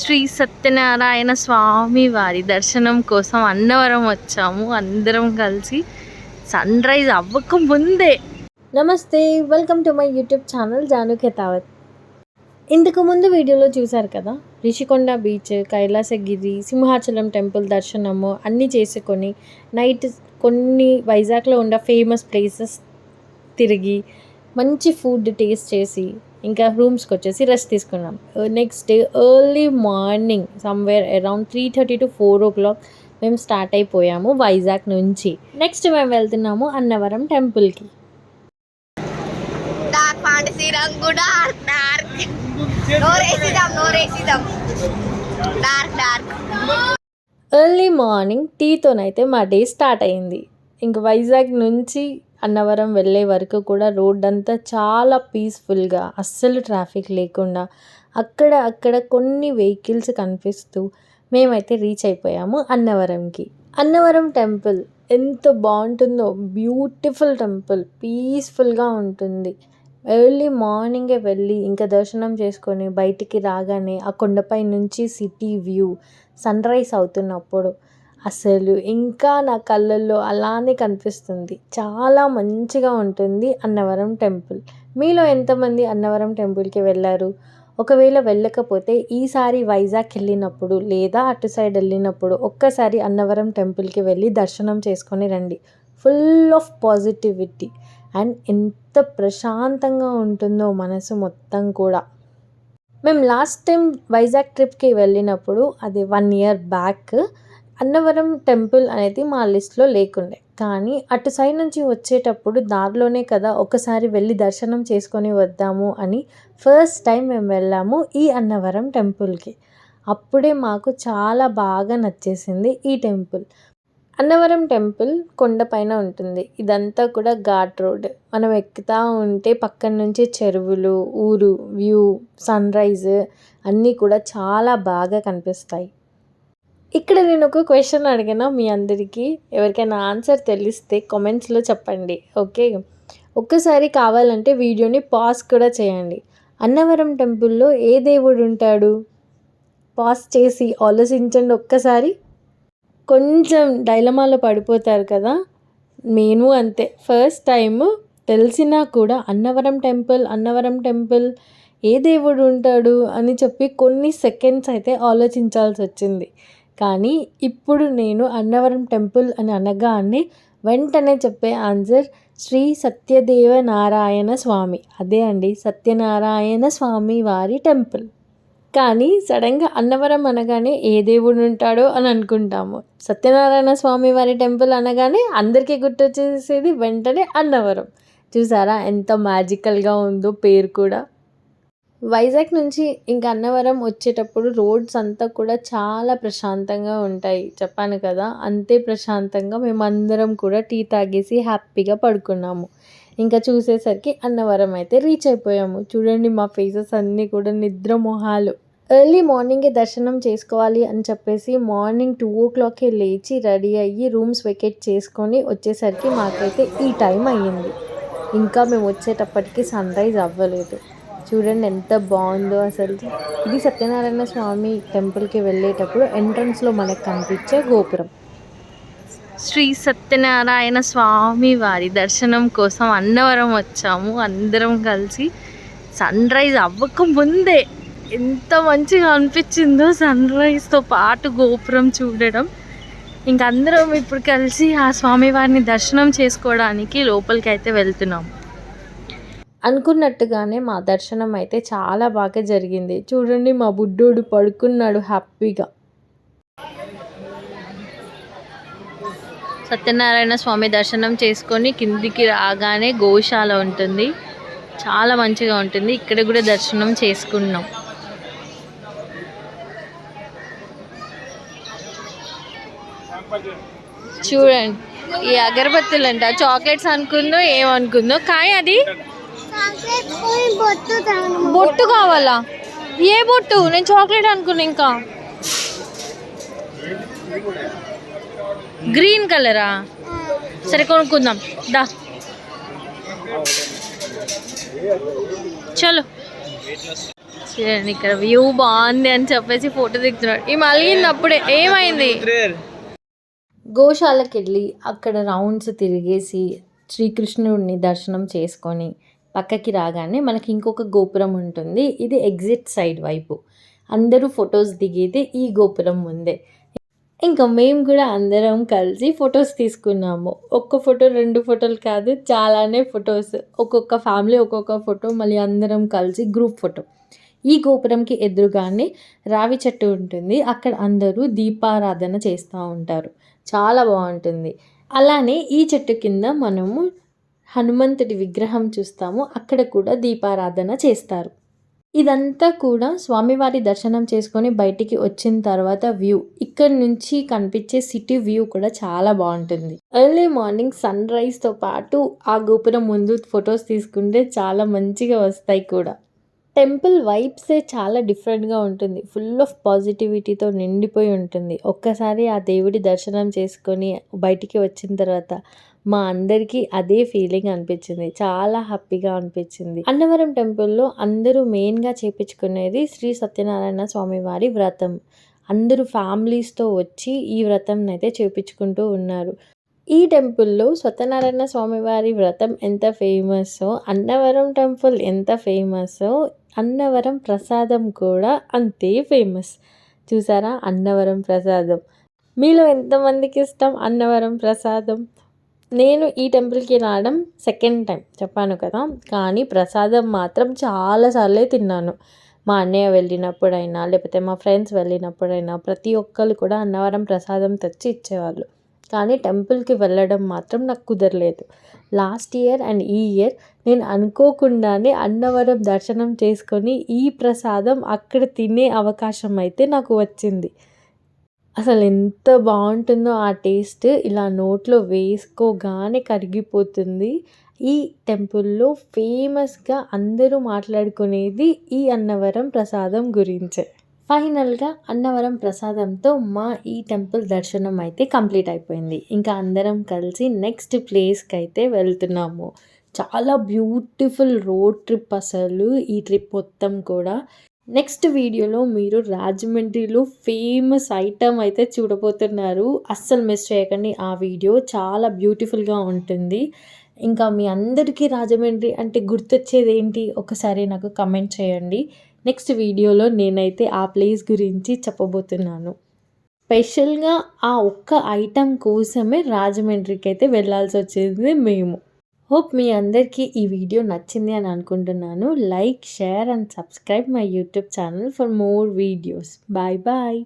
శ్రీ సత్యనారాయణ స్వామి వారి దర్శనం కోసం అన్నవరం వచ్చాము. అందరం కలిసి సన్ రైజ్ అవ్వక ముందే. నమస్తే, welcome to my YouTube channel Janu Khetavat. ఇంతకు ముందు వీడియోలో చూశారు కదా, రిషికొండ బీచ్, కైలాసగిరి, సింహాచలం టెంపుల్ దర్శనము అన్నీ చేసుకొని నైట్ కొన్ని వైజాగ్లో ఉన్న ఫేమస్ ప్లేసెస్ తిరిగి మంచి ఫుడ్ టేస్ట్ చేసి ఇంకా రూమ్స్కి వచ్చేసి రెస్ట్ తీసుకున్నాం. Next day early morning somewhere around 3:30 to 4 o'clock మేము స్టార్ట్ అయిపోయాము వైజాగ్ నుంచి. నెక్స్ట్ మేము వెళ్తున్నాము అన్నవరం టెంపుల్కి. ఎర్లీ మార్నింగ్ టీతోనైతే మా డే స్టార్ట్ అయింది. ఇంక వైజాగ్ నుంచి అన్నవరం వెళ్ళే వరకు కూడా రోడ్ అంతా చాలా పీస్ఫుల్గా, అస్సలు ట్రాఫిక్ లేకుండా, అక్కడ కొన్ని వెహికల్స్ కనిపిస్తూ మేమైతే రీచ్ అయిపోయాము అన్నవరంకి. అన్నవరం టెంపుల్ ఎంత బాగుంటుందో, బ్యూటిఫుల్ టెంపుల్, పీస్ఫుల్గా ఉంటుంది. ఎర్లీ మార్నింగే వెళ్ళి ఇంకా దర్శనం చేసుకొని బయటికి రాగానే ఆ కొండపై నుంచి సిటీ వ్యూ సన్ రైజ్ అవుతున్నప్పుడు అసలు ఇంకా నా కళ్ళల్లో అలానే కనిపిస్తుంది. చాలా మంచిగా ఉంటుంది అన్నవరం టెంపుల్. మీలో ఎంతమంది అన్నవరం టెంపుల్కి వెళ్ళారు? ఒకవేళ వెళ్ళకపోతే ఈసారి వైజాగ్ వెళ్ళినప్పుడు లేదా అటు సైడ్ వెళ్ళినప్పుడు ఒక్కసారి అన్నవరం టెంపుల్కి వెళ్ళి దర్శనం చేసుకొని రండి. ఫుల్ ఆఫ్ పాజిటివిటీ అండ్ ఎంత ప్రశాంతంగా ఉంటుందో మనసు మొత్తం కూడా. మేము లాస్ట్ టైం వైజాగ్ ట్రిప్కి వెళ్ళినప్పుడు అది 1 year బ్యాక్. అన్నవరం టెంపుల్ అనేది మా లిస్ట్లో లేకుండే, కానీ అటు సైడ్ నుంచి వచ్చేటప్పుడు దారిలోనే కదా ఒకసారి వెళ్ళి దర్శనం చేసుకొని వద్దాము అని ఫస్ట్ టైం మేము వెళ్ళాము ఈ అన్నవరం టెంపుల్కి. అప్పుడే మాకు చాలా బాగా నచ్చేసింది ఈ టెంపుల్. అన్నవరం టెంపుల్ కొండపైన ఉంటుంది. ఇదంతా కూడా ఘాట్ రోడ్. మనం ఎక్కుతూ ఉంటే పక్కన నుంచి చెరువులు, ఊరు వ్యూ, సన్ రైజ్ అన్నీ కూడా చాలా బాగా కనిపిస్తాయి. ఇక్కడ నేను ఒక క్వశ్చన్ అడిగినా మీ అందరికీ ఎవరికైనా ఆన్సర్ తెలిస్తే కామెంట్స్లో చెప్పండి, ఓకే? ఒక్కసారి కావాలంటే వీడియోని పాజ్ కూడా చేయండి. అన్నవరం టెంపుల్లో ఏ దేవుడు ఉంటాడు? పాజ్ చేసి ఆలోచించండి ఒక్కసారి. కొంచెం డైలమాలో పడిపోతారు కదా. నేను అంతే, ఫస్ట్ టైం తెలిసినా కూడా అన్నవరం టెంపుల్ ఏ దేవుడు ఉంటాడు అని చెప్పి కొన్ని సెకండ్స్ అయితే ఆలోచించాల్సి వచ్చింది. కానీ ఇప్పుడు నేను అన్నవరం టెంపుల్ అని అనగానే వెంటనే చెప్పే ఆన్సర్ శ్రీ సత్యదేవ నారాయణ స్వామి. అదే అండి, సత్యనారాయణ స్వామి వారి టెంపుల్. కానీ సడన్గా అన్నవరం అనగానే ఏ దేవుడు ఉంటాడో అని అనుకుంటాము. సత్యనారాయణ స్వామి వారి టెంపుల్ అనగానే అందరికీ గుర్తొచ్చేసేది వెంటనే అన్నవరం. చూసారా ఎంత మ్యాజికల్గా ఉందో పేరు కూడా. వైజాగ్ నుంచి ఇంకా అన్నవరం వచ్చేటప్పుడు రోడ్స్ అంతా కూడా చాలా ప్రశాంతంగా ఉంటాయి. చెప్పాను కదా, అంతే ప్రశాంతంగా మేమందరం కూడా టీ తాగేసి హ్యాపీగా పడుకున్నాము. ఇంకా చూసేసరికి అన్నవరం అయితే రీచ్ అయిపోయాము. చూడండి మా ఫేసెస్ అన్నీ కూడా నిద్ర మొహాలు. ఎర్లీ మార్నింగే దర్శనం చేసుకోవాలి అని చెప్పేసి మార్నింగ్ 2 o'clock లేచి రెడీ అయ్యి రూమ్స్ వెకేట్ చేసుకొని వచ్చేసరికి మాకైతే ఈ టైం అయ్యింది. ఇంకా మేము వచ్చేటప్పటికి సన్ రైజ్ అవ్వలేదు. చూడండి ఎంత బాగుందో అసలు. ఇది సత్యనారాయణ స్వామి టెంపుల్కి వెళ్ళేటప్పుడు ఎంట్రన్స్లో మనకు కనిపించే గోపురం. శ్రీ సత్యనారాయణ స్వామి వారి దర్శనం కోసం అన్నవరం వచ్చాము. అందరం కలిసి సన్ రైజ్ అవ్వక ముందే ఎంత మంచిగా అనిపించిందో సన్ రైజ్తో పాటు గోపురం చూడడం. ఇంక అందరం ఇప్పుడు కలిసి ఆ స్వామివారిని దర్శనం చేసుకోవడానికి లోపలికి అయితే వెళ్తున్నాము. అనుకున్నట్టుగానే మా దర్శనం అయితే చాలా బాగా జరిగింది. చూడండి మా బుడ్డోడు పడుకున్నాడు హ్యాపీగా. సత్యనారాయణ స్వామి దర్శనం చేసుకొని కిందికి రాగానే గోశాల ఉంటుంది, చాలా మంచిగా ఉంటుంది. ఇక్కడ కూడా దర్శనం చేసుకున్నాం. చూడండి ఈ అగరబత్తులు అంట, చాక్లెట్స్ అనుకుందో ఏమనుకుందో, కానీ అది బొట్టు కావాలా? ఏ బొట్టు? నేను చాక్లెట్ అనుకున్నా. ఇంకా గ్రీన్ కలరా? సరే కొనుక్కుందాం దా. చలో చూడండి ఇక్కడ వ్యూ బాగుంది అని చెప్పేసి ఫోటో దిగుతున్నాడు. ఈ మలిగింది అప్పుడే ఏమైంది? గోశాలకి వెళ్ళి అక్కడ రౌండ్స్ తిరిగేసి శ్రీకృష్ణుడిని దర్శనం చేసుకొని పక్కకి రాగానే మనకి ఇంకొక గోపురం ఉంటుంది. ఇది ఎగ్జిట్ సైడ్ వైపు. అందరూ ఫొటోస్ దిగేది ఈ గోపురం ముందే. ఇంకా మేము కూడా అందరం కలిసి ఫొటోస్ తీసుకున్నాము. ఒక్క ఫోటో 2 ఫోటోలు కాదు, చాలానే ఫొటోస్. ఒక్కొక్క ఫ్యామిలీ ఒక్కొక్క ఫోటో, మళ్ళీ అందరం కలిసి గ్రూప్ ఫోటో. ఈ గోపురంకి ఎదురుగానే రావి చెట్టు ఉంటుంది. అక్కడ అందరూ దీపారాధన చేస్తూ ఉంటారు. చాలా బాగుంటుంది. అలానే ఈ చెట్టు కింద మనము హనుమంతుడి విగ్రహం చూస్తాము. అక్కడ కూడా దీపారాధన చేస్తారు. ఇదంతా కూడా స్వామివారి దర్శనం చేసుకొని బయటికి వచ్చిన తర్వాత వ్యూ. ఇక్కడ నుంచి కనిపించే సిటీ వ్యూ కూడా చాలా బాగుంటుంది. ఎర్లీ మార్నింగ్ సన్ రైజ్తో పాటు ఆ గోపురం ముందు ఫొటోస్ తీసుకుంటే చాలా మంచిగా వస్తాయి కూడా. టెంపుల్ వైబ్సే చాలా డిఫరెంట్గా ఉంటుంది. ఫుల్ ఆఫ్ పాజిటివిటీతో నిండిపోయి ఉంటుంది. ఒక్కసారి ఆ దేవుడి దర్శనం చేసుకొని బయటికి వచ్చిన తర్వాత మా అందరికీ అదే ఫీలింగ్ అనిపించింది. చాలా హ్యాపీగా అనిపించింది. అన్నవరం టెంపుల్లో అందరూ మెయిన్గా చేపించుకునేది శ్రీ సత్యనారాయణ స్వామి వారి వ్రతం. అందరూ ఫ్యామిలీస్తో వచ్చి ఈ వ్రతం అయితే చేపించుకుంటూ ఉన్నారు. ఈ టెంపుల్లో సత్యనారాయణ స్వామి వారి వ్రతం ఎంత ఫేమస్సో, అన్నవరం టెంపుల్ ఎంత ఫేమస్సో, అన్నవరం ప్రసాదం కూడా అంతే ఫేమస్. చూసారా అన్నవరం ప్రసాదం? మీలో ఎంతమందికి ఇష్టం అన్నవరం ప్రసాదం? నేను ఈ టెంపుల్కి రావడం సెకండ్ టైం చెప్పాను కదా, కానీ ప్రసాదం మాత్రం చాలాసార్లే తిన్నాను. మా అన్నయ్య వెళ్ళినప్పుడైనా లేకపోతే మా ఫ్రెండ్స్ వెళ్ళినప్పుడైనా ప్రతి ఒక్కరు కూడా అన్నవరం ప్రసాదం తెచ్చి ఇచ్చేవాళ్ళు. కానీ టెంపుల్కి వెళ్ళడం మాత్రం నాకు కుదరలేదు. లాస్ట్ ఇయర్ అండ్ ఈ ఇయర్ నేను అనుకోకుండానే అన్నవరం దర్శనం చేసుకొని ఈ ప్రసాదం అక్కడ తినే అవకాశం అయితే నాకు వచ్చింది. అసలు ఎంత బాగుంటుందో ఆ టేస్ట్, ఇలా నోట్లో వేసుకోగానే కరిగిపోతుంది. ఈ టెంపుల్లో ఫేమస్గా అందరూ మాట్లాడుకునేది ఈ అన్నవరం ప్రసాదం గురించే. ఫైనల్గా అన్నవరం ప్రసాదంతో మా ఈ టెంపుల్ దర్శనం అయితే కంప్లీట్ అయిపోయింది. ఇంకా అందరం కలిసి నెక్స్ట్ ప్లేస్కి అయితే వెళ్తున్నాము. చాలా బ్యూటిఫుల్ రోడ్ ట్రిప్ అసలు ఈ ట్రిప్ మొత్తం కూడా. నెక్స్ట్ వీడియోలో మీరు రాజమండ్రిలో ఫేమస్ ఐటమ్ అయితే చూడబోతున్నారు. అస్సలు మిస్ చేయకండి. ఆ వీడియో చాలా బ్యూటిఫుల్గా ఉంటుంది. ఇంకా మీ అందరికీ రాజమండ్రి అంటే గుర్తొచ్చేది ఏంటి ఒకసారి నాకు కమెంట్ చేయండి. నెక్స్ట్ వీడియోలో నేనైతే ఆ ప్లేస్ గురించి చెప్పబోతున్నాను. స్పెషల్గా ఆ ఒక్క ఐటమ్ కోసమే రాజమండ్రికి అయితే వెళ్ళాల్సి వచ్చింది మేము. హోప్ మీ అందరికీ ఈ వీడియో నచ్చింది అని అనుకుంటున్నాను. Like, share and subscribe my YouTube channel for more videos. Bye bye.